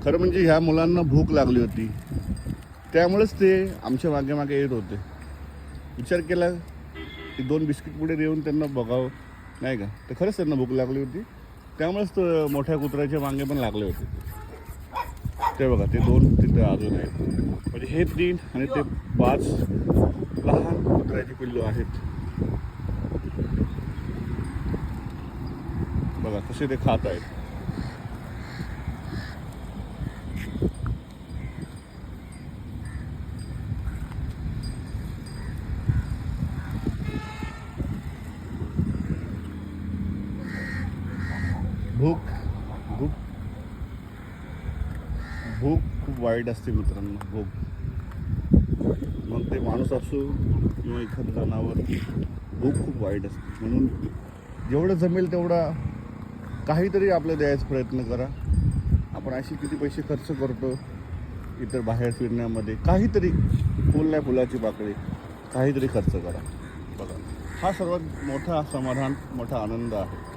खरं म्हणजे ह्या मुलांना भूक लागली होती, त्यामुळेच ते आमच्या मागे मागे येत होते. विचार केला की 2 बिस्किट पुढे येऊन त्यांना बघावं, नाही का? तर खरंच त्यांना भूक लागली होती, त्यामुळेच तो मोठ्या कुत्र्याच्या मागे पण लागले होते. ते बघा, ते 2 तिथे अजून आहेत. म्हणजे हे 3 आणि ते 5 लहान कुत्र्याची पिल्लू आहेत. बघा कसे ते खात आहेत. भूक भूक भूक खूप वाईट असते मित्रांनो. मग ते माणूस असो किंवा एखादं जनावर, भूक खूप वाईट असते. म्हणून जेवढं जमेल तेवढा काहीतरी आपलं द्यायचा प्रयत्न करा. आपण असे किती पैसे खर्च करतो इतर बाहेर फिरण्यामध्ये, काहीतरी फुलाची पाकळी, काहीतरी खर्च करा. बघा, हा सर्वात मोठा समाधान, मोठा आनंद आहे.